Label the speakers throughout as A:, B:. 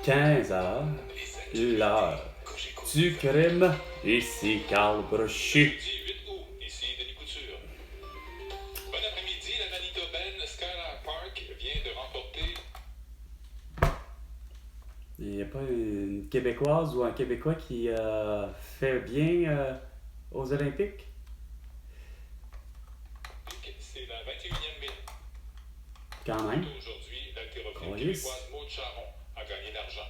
A: 15h, l'heure du crime. Ici Carl Brochu.
B: Jeudi 8 août, ici Denis Couture. Bon après-midi, la Manitobaine Skylar Park vient de remporter...
A: Il n'y a pas une Québécoise ou un Québécois qui fait bien aux Olympiques?
B: C'est la 21e minute.
A: Quand même.
B: Aujourd'hui, l'haltérophile
A: Colis.
B: québécoise Maud Charon a gagné d'argent.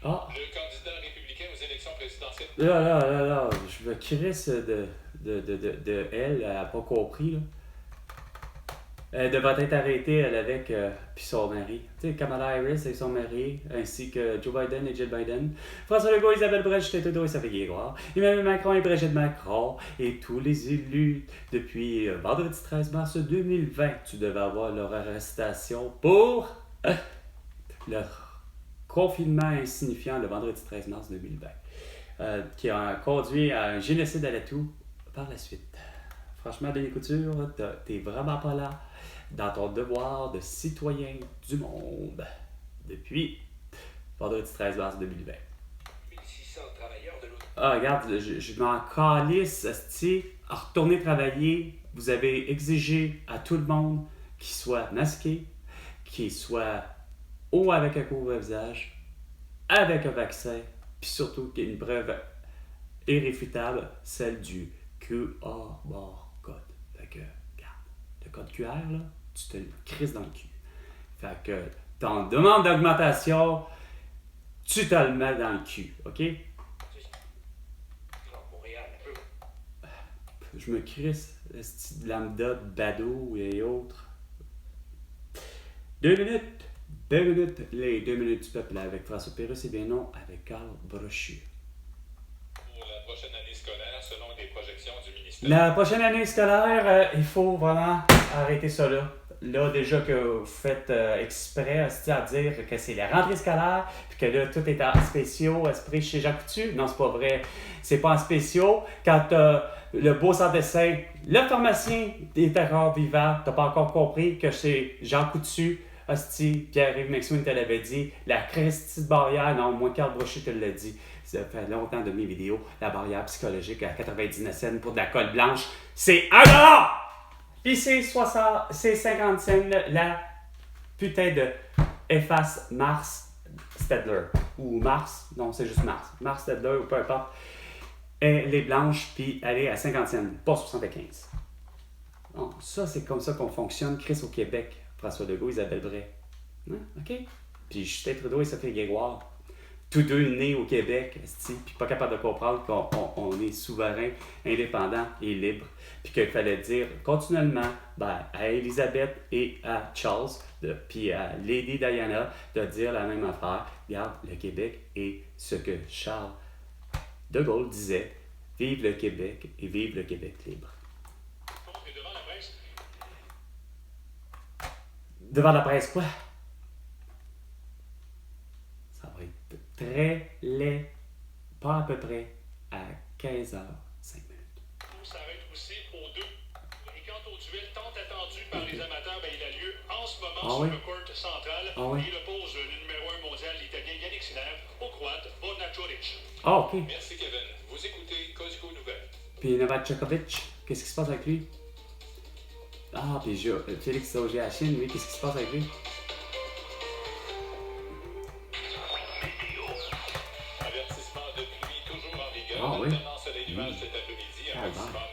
A: Ah,
B: Le candidat républicain aux élections présidentielles...
A: là, je me crisse de elle, elle n'a pas compris, là. Elle devrait être arrêtée, elle, avec puis son mari. Tu sais, Kamala Harris et son mari, ainsi que Joe Biden et Jill Biden. François Legault, Isabelle Brèche, Justin Trudeau et Sophie Guéroir. Emmanuel Macron et Brigitte Macron. Et tous les élus depuis vendredi 13 mars 2020. Tu devais avoir leur arrestation pour leur confinement insignifiant le vendredi 13 mars 2020. Qui a conduit à un génocide à l'atout par la suite. Franchement, Denis Couture, t'es vraiment pas là dans ton devoir de citoyen du monde depuis vendredi 13 mars 2020.
B: 1600 travailleurs de l'autre...
A: Ah, regarde, je m'en calisse, asti. À retourner travailler, vous avez exigé à tout le monde qu'il soit masqué, qu'il soit haut avec un couvre-visage, avec un vaccin, puis surtout qu'il y ait une preuve irréfutable, celle du QR barcode. Fait que, regarde, le code QR, là, tu te le crises dans le cul. Fait que, ton demande d'augmentation, tu te le mets dans le cul, OK?
B: Montréal, un peu.
A: Je me crisse, esti de lambda, de badaud et autres. 2 minutes, les 2 minutes du peuple avec François Pérusse et bien non, avec Carl Brochu.
B: Pour la prochaine année scolaire, selon des projections du ministère...
A: La prochaine année scolaire, il faut vraiment arrêter ça là. Là, déjà que vous faites exprès à dire que c'est la rentrée scolaire, puis que là, tout est en spéciaux, esprit chez Jean Coutu. Non, c'est pas vrai. C'est pas en spéciaux. Quand le beau sans dessin, le pharmacien est encore vivant, t'as pas encore compris que c'est Jean Coutu, hostie, Pierre-Yves Maxime te l'avait dit, la Christie de barrière, non, moi, Carl Brochu te l'a dit. Ça fait longtemps de mes vidéos, la barrière psychologique à 99 cents pour de la colle blanche, c'est $1! Puis c'est 50 cents la putain de efface Mars Stedler. Ou Mars, non c'est juste Mars. Mars Stedler ou peu importe. Elle est blanche puis elle est à 50 cents, pas 75. Bon, ça c'est comme ça qu'on fonctionne. Chris au Québec, François Legault, Isabelle Bray. Hein? OK? Puis Justin Trudeau et Sophie Guéroir. Tous deux nés au Québec, puis pas capable de comprendre qu'on est souverain, indépendant et libre. Puis qu'il fallait dire continuellement à Elisabeth et à Charles, puis à Lady Diana, de dire la même affaire. Regarde, le Québec est ce que Charles de Gaulle disait. Vive le Québec et vive le Québec libre.
B: Et devant la presse,
A: Devant la presse, quoi? Ça va être très laid, pas à peu près, à 15h05.
B: tout s'arrête aussi aux deux. Et quant au duel tant attendu par les amateurs, il a lieu en ce moment
A: Ah
B: sur
A: oui?
B: le court central.
A: Ah oui?
B: Il oppose le numéro 1 mondial, l'Italien Yannick Sinner, au Croate Bonacioric.
A: Ah, OK.
B: Merci Kevin. Vous écoutez Cosco Nouvelles.
A: Puis Novak Djokovic, qu'est-ce qui se passe avec lui? Ah, puis Félix Auger-Chine, lui, qu'est-ce qui se passe avec lui?
B: Avertissement de pluie toujours en vigueur.
A: Ah oui?
B: Alternant soleil-nuage cet après-midi.
A: Ah,
B: Un
A: bon.
B: maximum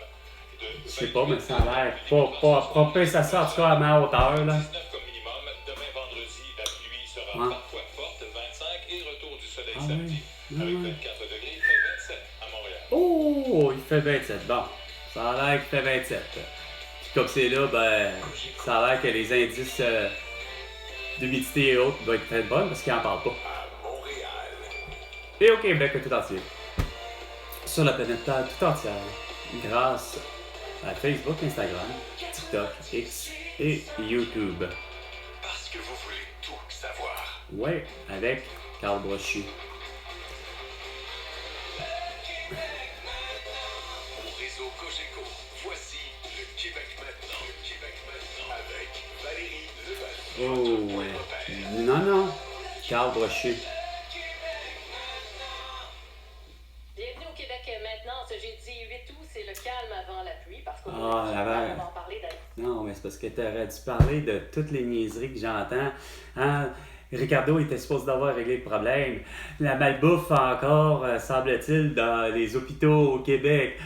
B: de
A: Je sais pas, mais ça a l'air pas propice à ça, en tout cas à ma hauteur, là.
B: 19 comme minimum. Demain vendredi, la pluie sera
A: Ouais.
B: parfois forte. 25 et retour du soleil
A: Ah
B: samedi.
A: oui?
B: Avec
A: Ouais.
B: 24 degrés, il fait 27 à Montréal.
A: Oh, il fait 27. Bon, ça a l'air qu'il fait 27. Puis comme c'est là, ça a l'air que les indices d'humidité et autres doivent être très bonnes parce qu'ils en parlent pas.
B: À Montréal.
A: Et au Québec tout entier. Sur la planète Terre tout entière. Grâce à Facebook, Instagram, TikTok, X et YouTube.
B: Parce que vous voulez tout savoir.
A: Ouais, avec Carl Brochu.
B: Au réseau Cogeco, voici le Québec maintenant. Le Québec maintenant avec Valérie Leval.
A: Oh, ouais. Non, Carl Brochu. parce que tu aurais dû parler de toutes les niaiseries que j'entends. Hein? Ricardo était supposé d'avoir réglé le problème. La malbouffe encore, semble-t-il, dans les hôpitaux au Québec.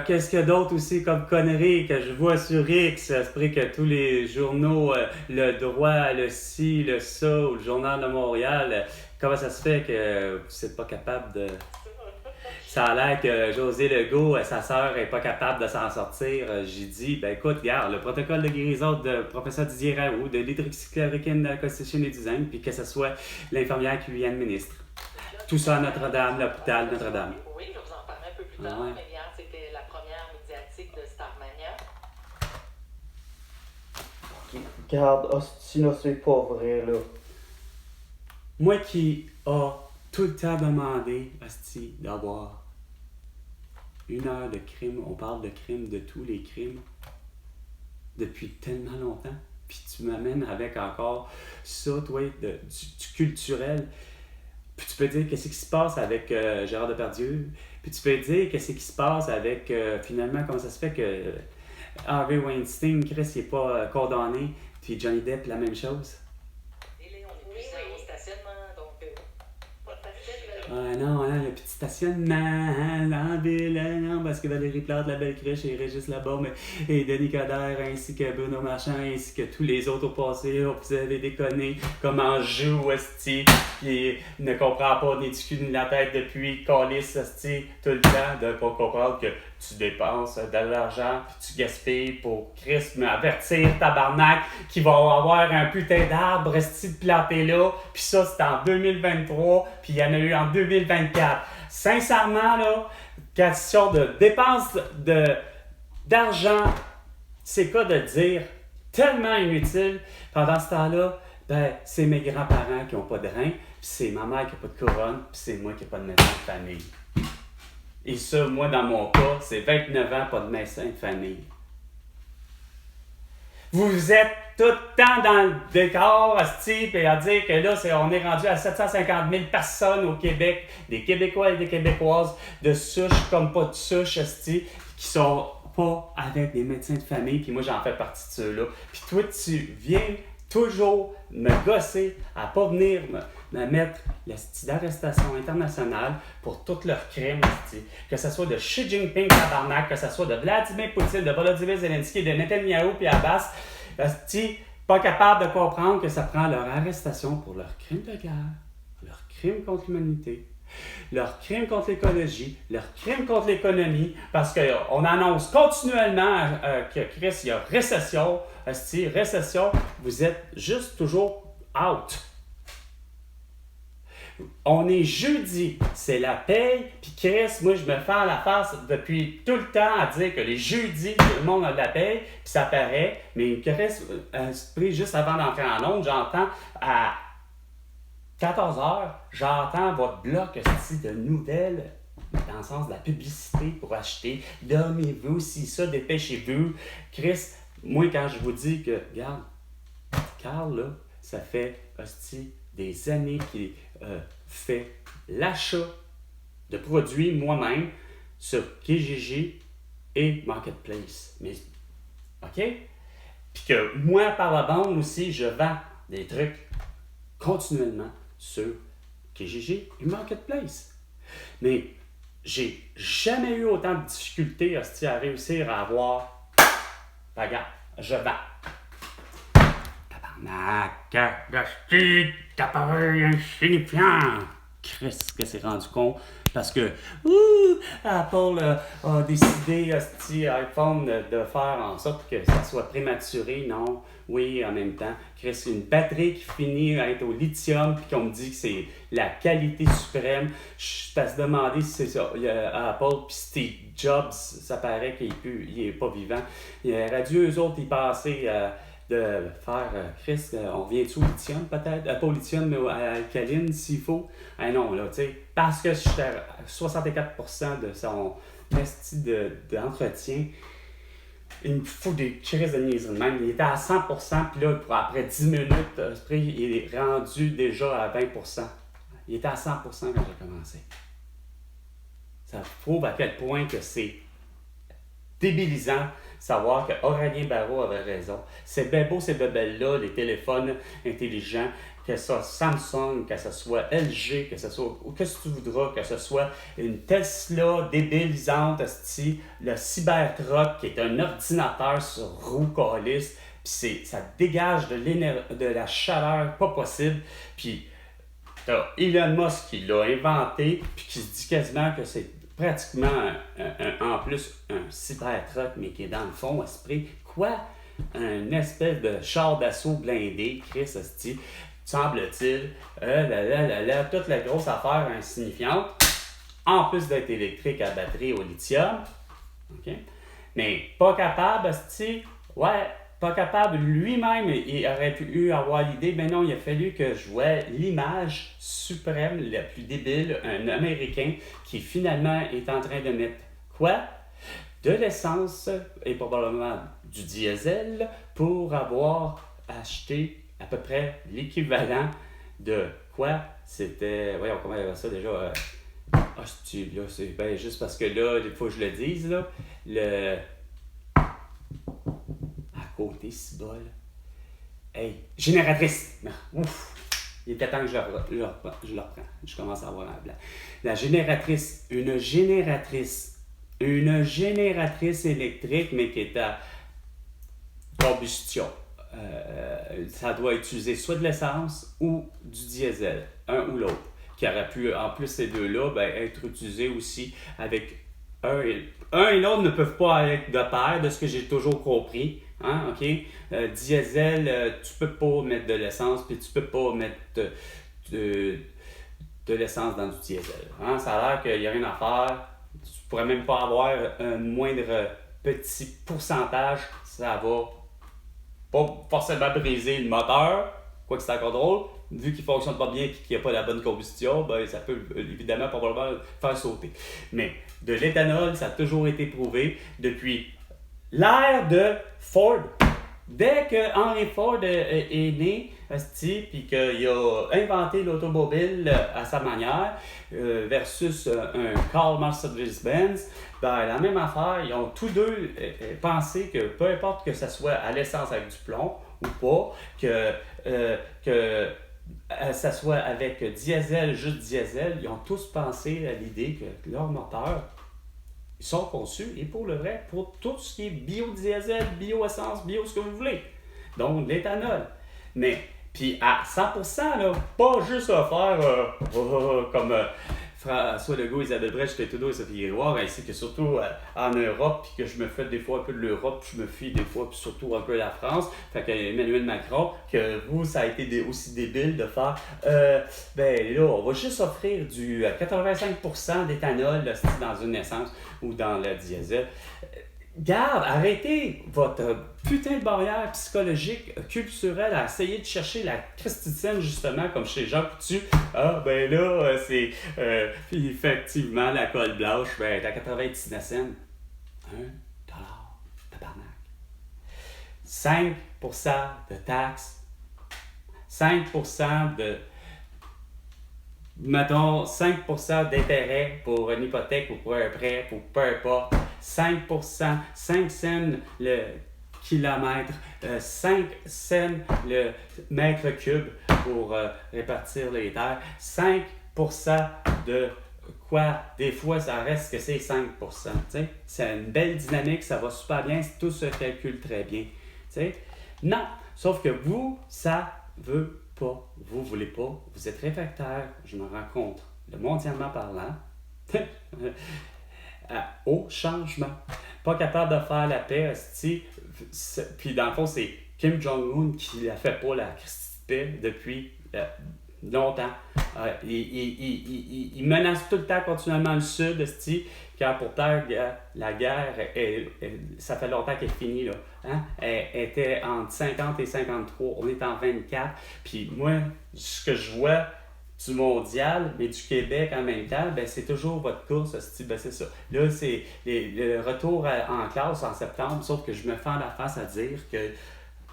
A: Qu'est-ce qu'il y a d'autre aussi comme conneries que je vois sur X? Ça se pourrait que tous les journaux, Le Droit, le Ci, le Ça, ou le Journal de Montréal, comment ça se fait que vous n'êtes pas capable de... Ça a l'air que José Legault, sa sœur, n'est pas capable de s'en sortir. J'ai dit, ben écoute, regarde, le protocole de guérison de professeur Didier Raoult, de l'hydroxychloroquine de la Constitution et Design, puis que ce soit l'infirmière qui lui administre. Tout ça à Notre-Dame, l'hôpital Notre-Dame.
C: Oui, je vais vous en parler un peu plus tard, mais hier, c'était la première médiatique de Starmania.
D: Regarde, hostie, là, c'est pas vrai, là.
A: Moi qui a tout le temps demandé, hostie, d'avoir 1 heure de crime, on parle de crime, de tous les crimes, depuis tellement longtemps, puis tu m'amènes avec encore ça, toi, du culturel, puis tu peux dire qu'est-ce qui se passe avec Gérard Depardieu, puis tu peux dire qu'est-ce qui se passe avec, finalement, comment ça se fait que Harvey Weinstein, Chris, il n'est pas condamné, puis Johnny Depp, la même chose.
C: Et là, on est plus au stationnement, donc pas facile.
A: Ah non, le petit stationnement dans la ville, non, parce que Valérie Plante, la belle crèche et Régis Labaume et Denis Coderre, ainsi que Bruno Marchand, ainsi que tous les autres au passé, vous avez déconné, comment joue Esti, qui ne comprend pas ni du cul ni de la tête depuis Calis Esti, tout le temps, de pas comprendre que tu dépenses de l'argent puis tu gaspilles pour Christ m'avertir tabarnak qu'il va avoir un putain d'arbre Esti de planté là, puis ça c'est en 2023, puis il y en a eu en 2024. Sincèrement, là, question de dépenses d'argent, c'est quoi de dire tellement inutile. Pendant ce temps-là, ben, c'est mes grands-parents qui n'ont pas de rein, puis c'est ma mère qui n'a pas de couronne, puis c'est moi qui n'ai pas de médecin de famille. Et ça, moi, dans mon cas, c'est 29 ans, pas de médecin de famille. Vous êtes tout le temps dans le décor, hostie, et à dire que là, on est rendu à 750 000 personnes au Québec, des Québécois et des Québécoises, de souche comme pas de souche, hostie, qui sont pas avec des médecins de famille, puis moi, j'en fais partie de ceux-là. Puis toi, tu viens toujours me gosser à pas venir me mettre la d'arrestation internationale pour tous leurs crimes, que ce soit de Xi Jinping, tabarnak, que ce soit de Vladimir Poutine, de Volodymyr Zelensky, de Netanyahou puis Abbas, pas capable de comprendre que ça prend leur arrestation pour leurs crimes de guerre, leurs crimes contre l'humanité, leurs crimes contre l'écologie, leurs crimes contre l'économie, parce qu'on annonce continuellement que Chris, il y a récession, récession, vous êtes juste toujours out. On est jeudi, c'est la paye, puis Chris, moi je me fais à la face depuis tout le temps à dire que les jeudis, tout le monde a de la paye, puis ça paraît, mais Chris, juste avant d'entrer en onde, j'entends à 14h, j'entends votre bloc de nouvelles, dans le sens de la publicité pour acheter, dormez-vous, si ça, dépêchez-vous. Chris, moi quand je vous dis que, regarde, Carl, là, ça fait, des années qu'il fait l'achat de produits moi-même sur Kijiji et Marketplace. Mais, OK? Puis que moi, par la bande aussi, je vends des trucs continuellement sur Kijiji et Marketplace. Mais j'ai jamais eu autant de difficultés à réussir à avoir... Regarde, je vends. Tabarnak, gâchis, t'appareil insignifiant. Christ, que c'est rendu con. Parce que Apple a décidé, iPhone, de faire en sorte que ça soit prématuré. Non, oui, en même temps. Chris, une batterie qui finit à être au lithium, puis qu'on me dit que c'est la qualité suprême. Je suis à se demander si c'est ça. Apple, puis Steve Jobs, ça paraît qu'il est pas vivant. Il aurait dû, eux autres, y passer de faire, Chris, on revient-tu au lithium peut-être? Pas au lithium, mais à l'alcaline s'il faut. Ah non, là, tu sais, parce que je suis à 64% de son esti d'entretien, il me fout des crises de niaiserie de même. Il était à 100%, puis là, après 10 minutes, il est rendu déjà à 20%. Il était à 100% quand j'ai commencé. Ça prouve à quel point que c'est débilisant savoir que Aurélien Barraud avait raison. C'est bien beau ces bebelles-là, les téléphones intelligents, que ce soit Samsung, que ce soit LG, que ce soit ou que ce que tu voudras, que ce soit une Tesla débilisante, le Cybertruck qui est un ordinateur sur roue calice, puis ça dégage de la chaleur pas possible, puis t'as Elon Musk qui l'a inventé, puis qui se dit quasiment que c'est pratiquement en plus un Cybertruck, mais qui est dans le fond esprit. Quoi? Un espèce de char d'assaut blindé, Chris, hostie, semble-t-il. Toute la grosse affaire insignifiante, en plus d'être électrique à batterie au lithium. OK? Mais pas capable, hostie, ouais, pas capable lui-même, il aurait pu avoir l'idée, mais non, il a fallu que je voie l'image suprême, la plus débile, un Américain qui finalement est en train de mettre quoi? De l'essence et probablement du diesel pour avoir acheté à peu près l'équivalent de quoi? C'était, voyons comment il y avait ça déjà, là, c'est ben, juste parce que là, il faut que je le dise, là, côté cibole. Hey, génératrice! Ouf! Il était temps que je le reprends. Je commence à avoir un blanc. La génératrice, une génératrice électrique, mais qui est à combustion. Ça doit utiliser soit de l'essence ou du diesel, un ou l'autre, qui aurait pu, en plus ces deux-là, être utilisés aussi avec un et l'autre ne peuvent pas être de pair, de ce que j'ai toujours compris. Hein, OK? Diesel, tu peux pas mettre de l'essence, puis tu peux pas mettre de l'essence dans du diesel. Hein? Ça a l'air qu'il n'y a rien à faire. Tu pourrais même pas avoir un moindre petit pourcentage. Ça va pas forcément briser le moteur, quoique c'est encore drôle. Vu qu'il ne fonctionne pas bien et qu'il n'y a pas la bonne combustion, ça peut évidemment probablement faire sauter. Mais de l'éthanol, ça a toujours été prouvé depuis l'ère de Ford. Dès que Henry Ford est né, puis qu'il a inventé l'automobile à sa manière, versus un Carl Mercedes-Benz, la même affaire, ils ont tous deux pensé que peu importe que ce soit à l'essence avec du plomb ou pas, que ça soit avec diesel, juste diesel, ils ont tous pensé à l'idée que leur moteur, ils sont conçus, et pour le vrai, pour tout ce qui est biodiesel, bioessence, bio, ce que vous voulez. Donc, l'éthanol. Mais, puis à 100%, là, pas juste à faire comme François Legault, Isabelle Brèche, Trudeau et Sophie Grégoire, ainsi que surtout en Europe, puis que je me fais des fois un peu de l'Europe, puis je me fie des fois, puis surtout un peu de la France. Fait qu'Emmanuel Macron, que vous, ça a été aussi débile de faire, là, on va juste offrir du 85% d'éthanol là, dans une essence ou dans le diesel. Garde, arrêtez votre putain de barrière psychologique, culturelle à essayer de chercher la christitienne, justement, comme chez Jean Coutu. Ah, c'est effectivement la colle blanche, t'as 99 cents. $1, tabarnak. 5% de taxes, 5% de. Mettons 5% d'intérêt pour une hypothèque ou pour un prêt, pour peu importe. 5%, 5 cents le kilomètre, 5 cents le mètre cube pour répartir les terres, 5% de quoi? Des fois, ça reste que c'est 5%. T'sais? C'est une belle dynamique, ça va super bien, tout se calcule très bien. T'sais? Non, sauf que vous, ça veut pas, vous voulez pas, vous êtes réfractaire, je me rends compte, mondialement parlant, au changement. Pas capable de faire la paix, puis dans le fond, c'est Kim Jong-un qui la fait pas la paix depuis longtemps. Il menace tout le temps continuellement le Sud, car pourtant la guerre, ça fait longtemps qu'elle est finie. Là, hein? Elle était entre 50 et 53, on est en 24. Puis moi, ce que je vois du mondial, mais du Québec en même temps, c'est toujours votre course, c'est ça. Là, c'est le retour en classe en septembre, sauf que je me fends la face à dire que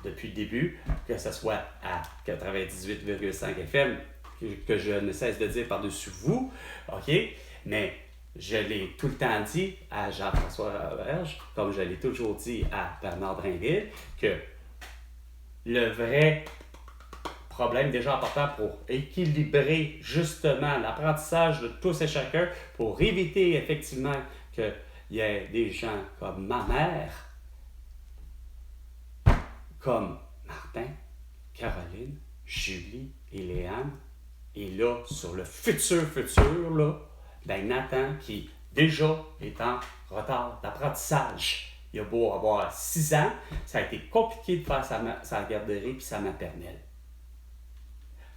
A: depuis le début, que ce soit à 98,5 FM, que je ne cesse de dire par-dessus vous, OK? Mais je l'ai tout le temps dit à Jean-François Roberge, comme je l'ai toujours dit à Bernard Drinville, que le vrai problème déjà important pour équilibrer justement l'apprentissage de tous et chacun, pour éviter effectivement qu'il y ait des gens comme ma mère, comme Martin, Caroline, Julie et Léane, et là, sur le futur, là, ben Nathan, qui déjà est en retard d'apprentissage. Il a beau avoir 6 ans, ça a été compliqué de faire sa garderie puis sa maternelle.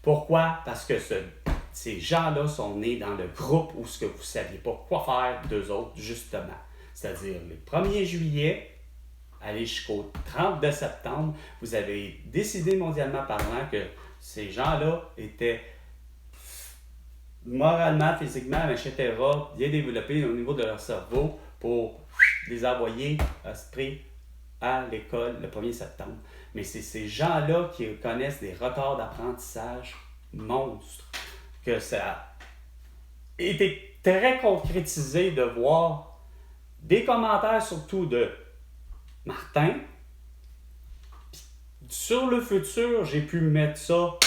A: Pourquoi? Parce que ces gens-là sont nés dans le groupe où ce que vous ne saviez pas quoi faire d'eux autres, justement. C'est-à-dire, le 1er juillet, aller jusqu'au 30 septembre, vous avez décidé mondialement parlant que ces gens-là étaient moralement, physiquement, etc., bien développés au niveau de leur cerveau pour les envoyer à l'école le 1er septembre. Mais c'est ces gens-là qui connaissent des retards d'apprentissage monstres, que ça a été très concrétisé de voir des commentaires surtout de Martin. Puis, sur le futur, j'ai pu mettre ça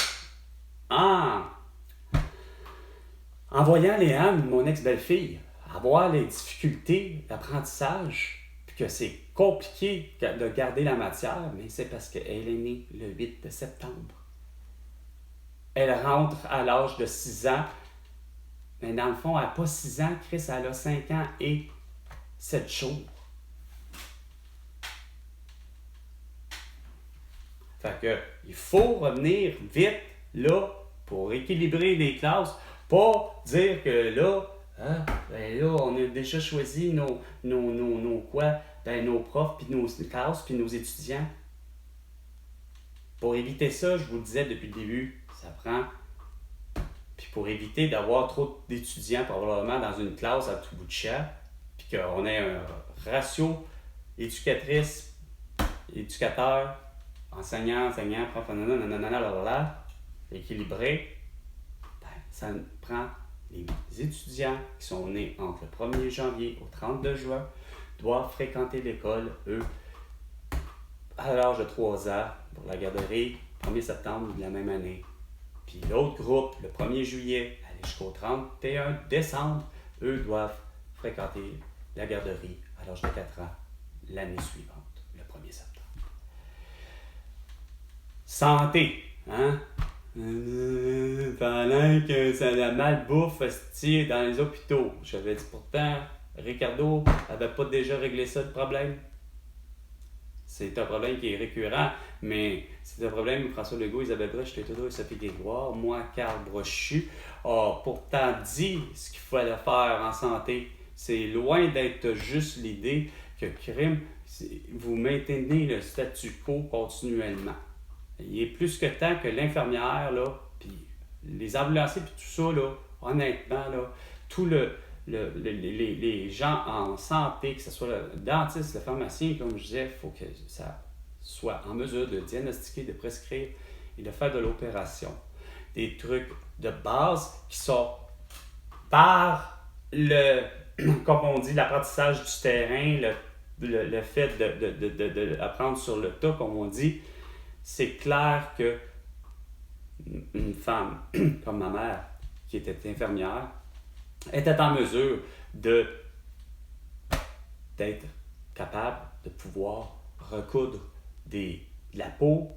A: en voyant Léane, mon ex-belle-fille, avoir les difficultés d'apprentissage, puis que c'est compliqué de garder la matière, mais c'est parce qu'elle est née le 8 septembre. Elle rentre à l'âge de 6 ans, mais dans le fond, elle n'a pas 6 ans, Chris, elle a 5 ans et 7 jours. Fait que, il faut revenir vite, là, pour équilibrer les classes. Pas dire que là, ben là, on a déjà choisi nos profs, puis nos classes, puis nos étudiants. Pour éviter ça, je vous le disais depuis le début, ça prend. Puis pour éviter d'avoir trop d'étudiants probablement dans une classe à tout bout de champ, puis qu'on ait un ratio éducatrice, éducateur, enseignant, prof, équilibré. Ça prend les étudiants qui sont nés entre le 1er janvier au 32 juin, doivent fréquenter l'école, eux, à l'âge de 3 ans, pour la garderie, 1er septembre de la même année. Puis l'autre groupe, le 1er juillet, aller jusqu'au 31 décembre, eux doivent fréquenter la garderie à l'âge de 4 ans l'année suivante, le 1er septembre. Santé, hein? Pendant que ça a mal bouffe dans les hôpitaux. J'avais dit pourtant, Ricardo n'avait pas déjà réglé ça le problème. C'est un problème qui est récurrent, mais c'est un problème que François Legault, Isabelle Broche, Tétodor et Sophie Grégoire, moi, Carl Brochu, a pourtant dit ce qu'il fallait faire en santé. C'est loin d'être juste l'idée que crime, vous maintenez le statu quo continuellement. Il est plus que temps que l'infirmière, là, puis les ambulanciers, puis tout ça, là, honnêtement, là, tous les gens en santé, que ce soit le dentiste, le pharmacien, comme je disais, il faut que ça soit en mesure de diagnostiquer, de prescrire et de faire de l'opération. Des trucs de base qui sont par comme on dit, l'apprentissage du terrain, le fait d'apprendre sur le tas, comme on dit. C'est clair que une femme comme ma mère, qui était infirmière, était en mesure d'être capable de pouvoir recoudre de la peau,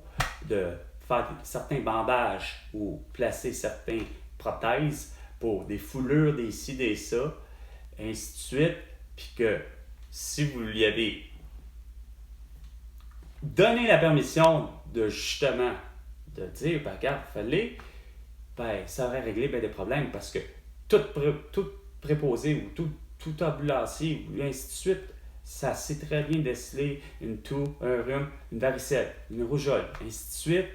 A: de faire certains bandages ou placer certaines prothèses pour des foulures, des ci, des ça, ainsi de suite, puis que si vous lui avez donné la permission de justement de dire, ben regarde, fallait, ben ça aurait réglé ben des problèmes parce que tout préposé ou tout ambulancier ou ainsi de suite, ça sait très bien déceler une toux, un rhume, une varicelle, une rougeole, ainsi de suite,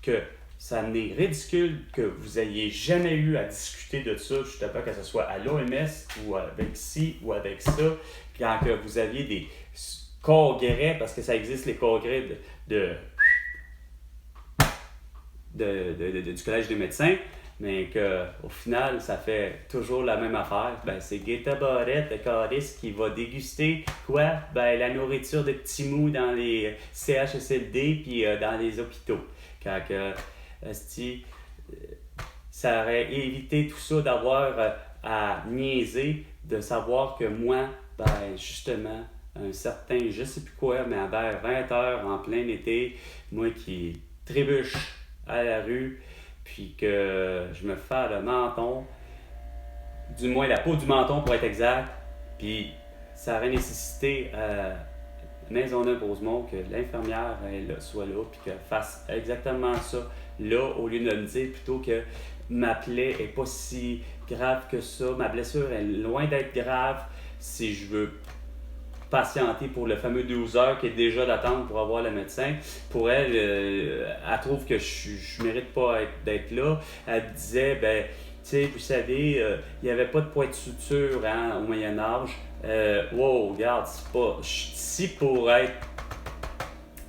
A: que ça n'est ridicule que vous ayez jamais eu à discuter de ça, justement, que ce soit à l'OMS ou avec ci ou avec ça, quand que vous aviez des congrès, parce que ça existe les congrès du Collège des médecins, mais qu'au final, ça fait toujours la même affaire. Ben, c'est Gaëtan Barrette, le cariste, qui va déguster quoi? Ben, la nourriture de petits mous dans les CHSLD puis dans les hôpitaux. Quand esti, ça aurait évité tout ça d'avoir à niaiser, de savoir que moi, ben, justement, un certain, je sais plus quoi, mais vers 20h en plein été, moi qui trébuche à la rue, puis que je me fais le menton, du moins la peau du menton pour être exact, puis ça aurait nécessité à Maisonneuve-Rosemont que l'infirmière elle, soit là, puis qu'elle fasse exactement ça là, au lieu de me dire plutôt que ma plaie est pas si grave que ça, ma blessure est loin d'être grave, si je veux patienter pour le fameux 12 heures qui est déjà d'attente pour avoir le médecin. Pour elle, elle trouve que je mérite pas d'être là. Elle disait, ben, tu sais, vous savez, il n'y avait pas de point de suture hein, au Moyen-Âge. Wow, regarde, c'est pas. Je suis ici pour être.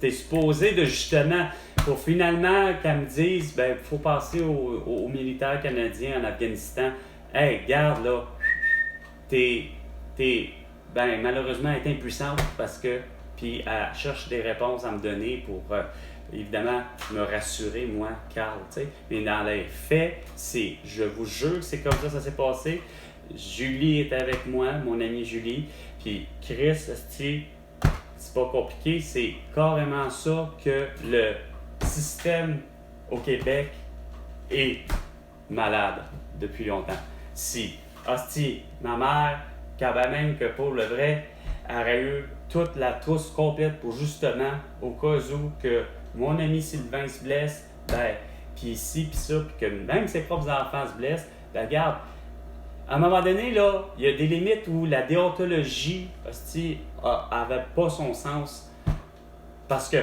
A: T'es supposé de justement. Pour finalement qu'elle me dise, ben, il faut passer aux militaires canadiens en Afghanistan. Hey, regarde là, ben, malheureusement, elle est impuissante parce que, puis elle cherche des réponses à me donner pour, évidemment, me rassurer, moi, Carl, tu sais. Mais dans les faits, je vous jure que c'est comme ça s'est passé. Julie est avec moi, mon amie Julie, puis Chris, c'est pas compliqué, c'est carrément ça que le système au Québec est malade depuis longtemps. Si, ma mère, quand même que pour le vrai, aurait eu toute la trousse complète pour justement, au cas où que mon ami Sylvain se blesse, ben, puis ici, puis ça, puis que même ses propres enfants se blessent, ben, regarde, à un moment donné, là, il y a des limites où la déontologie, avait pas son sens. Parce que,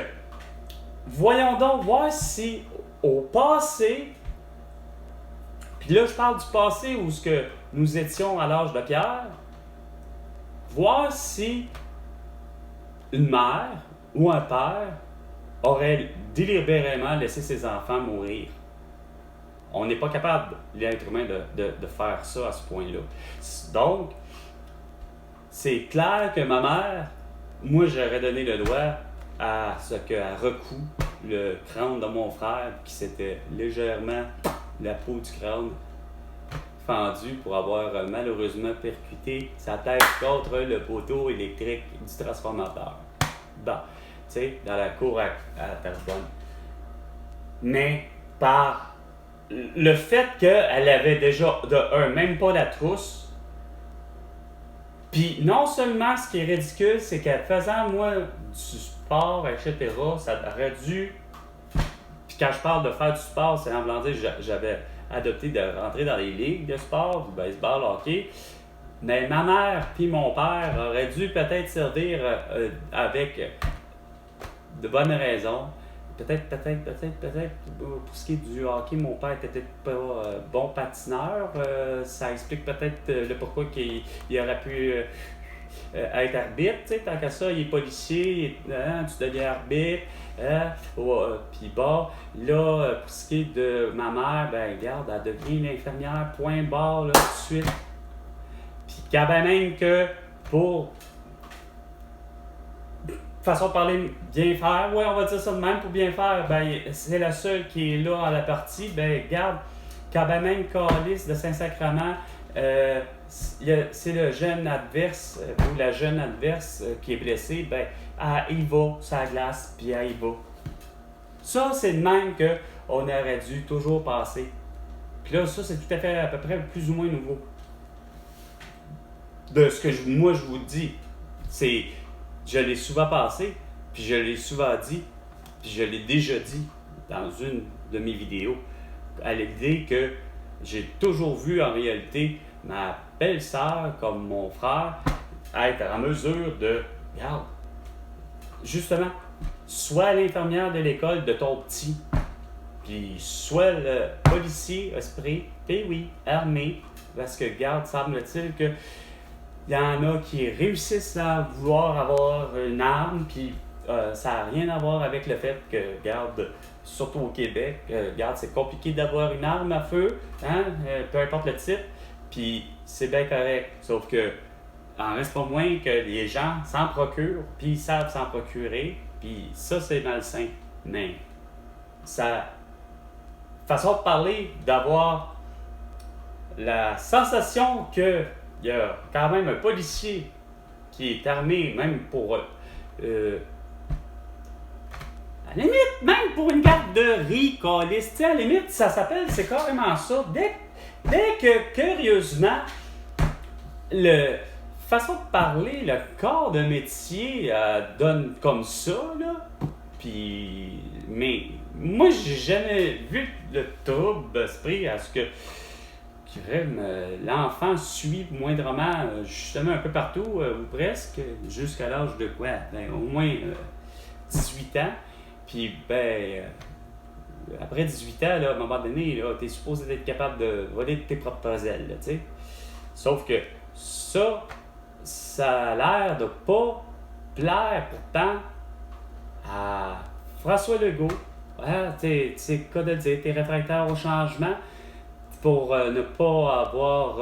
A: voyons donc voir si, au passé, puis là, je parle du passé où ce que nous étions à l'âge de Pierre, voir si une mère ou un père aurait délibérément laissé ses enfants mourir. On n'est pas capable, l'être humain, de faire ça à ce point-là. Donc, c'est clair que ma mère, moi, j'aurais donné le doigt à ce qu'elle recoue le crâne de mon frère, qui s'était légèrement la peau du crâne fendue pour avoir malheureusement percuté sa tête contre le poteau électrique du transformateur. Bon, tu sais, dans la cour à Terrebonne. Mais par le fait qu'elle avait déjà, même pas la trousse, puis non seulement ce qui est ridicule, c'est qu'elle faisant, moi, du sport, etc., ça aurait dû. Puis quand je parle de faire du sport, c'est en voulant dire j'avais adopté de rentrer dans les ligues de sport, du baseball, hockey. Mais ma mère puis mon père auraient dû peut-être servir avec de bonnes raisons. Peut-être, pour ce qui est du hockey, mon père était peut-être pas bon patineur. Ça explique peut-être le pourquoi qu'il aurait pu être arbitre. Tant qu'à ça, il est policier, tu deviens arbitre. Puis bon, là, pour ce qui est de ma mère, ben regarde, elle devient une infirmière, point barre, là, tout de suite. Puis quand même que pour façon de parler, bien faire, ouais, on va dire ça de même, pour bien faire, ben, c'est la seule qui est là à la partie, ben, regarde, quand même Calice de Saint-Sacrement, c'est le jeune adverse, ou la jeune adverse qui est blessée, ben, elle y va sur la glace, puis elle y va. Ça, c'est de même qu'on aurait dû toujours passer. Puis là, ça, c'est tout à fait, à peu près, plus ou moins nouveau. De ce que moi, je vous dis, c'est... Je l'ai souvent passé, puis je l'ai souvent dit, puis je l'ai déjà dit dans une de mes vidéos, à l'idée que j'ai toujours vu en réalité ma belle-sœur comme mon frère être en mesure de, regarde, justement, soit l'infirmière de l'école de ton petit, puis soit le policier esprit, puis oui, armé, parce que, regarde, semble-t-il que il y en a qui réussissent à vouloir avoir une arme, puis ça n'a rien à voir avec le fait que, regarde, surtout au Québec, regarde, c'est compliqué d'avoir une arme à feu, hein, peu importe le type, puis c'est bien correct. Sauf que, en reste pas moins que les gens s'en procurent, puis ils savent s'en procurer, puis ça, c'est malsain. Mais, ça. Façon de parler, d'avoir la sensation qu'il y a quand même un policier qui est armé, même pour. À la limite, même pour une garderie, câlisse, tu sais, à la limite, ça s'appelle, c'est carrément ça. Dès que, curieusement, le façon de parler, le corps de métier donne comme ça, là, puis, mais moi, j'ai jamais vu le trouble d'esprit à ce que l'enfant suit moindrement, justement, un peu partout, ou presque, jusqu'à l'âge de quoi? Ben, au moins 18 ans. Puis, après 18 ans, là, à un moment donné, tu es supposé être capable de voler de tes propres ailes, là, tu sais. Sauf que ça a l'air de pas plaire pourtant à François Legault. Ouais, tu sais quoi de dire, t'es réfractaire au changement pour ne pas avoir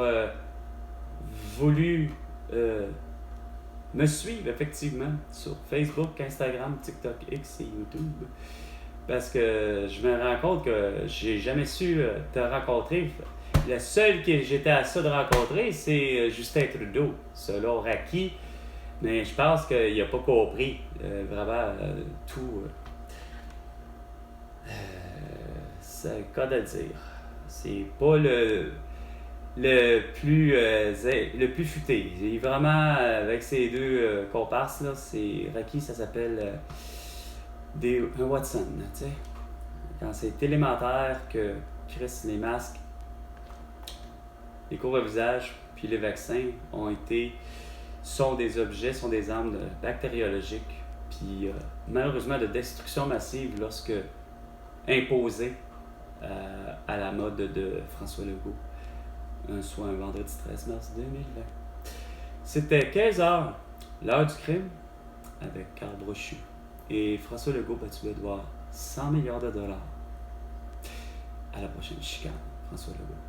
A: voulu me suivre effectivement sur Facebook, Instagram, TikTok, X et YouTube. Parce que je me rends compte que j'ai jamais su te rencontrer. Le seul que j'étais à ça de rencontrer, c'est Justin Trudeau, selon Raki. Mais je pense qu'il n'a pas compris vraiment tout. C'est le cas de dire. C'est pas le plus futé. Il est vraiment, avec ces deux comparses, là, c'est Raki, ça s'appelle un Watson, tu sais. Quand c'est élémentaire que Chris, les masques, les couvre-visages, puis les vaccins sont des objets, sont des armes bactériologiques, puis malheureusement de destruction massive lorsque imposées à la mode de François Legault, soit un vendredi 13 mars 2020. C'était 15h, l'heure du crime, avec Carl Brochu. Et François Legault, tu vas devoir 100 milliards de dollars. À la prochaine chicane, François Legault.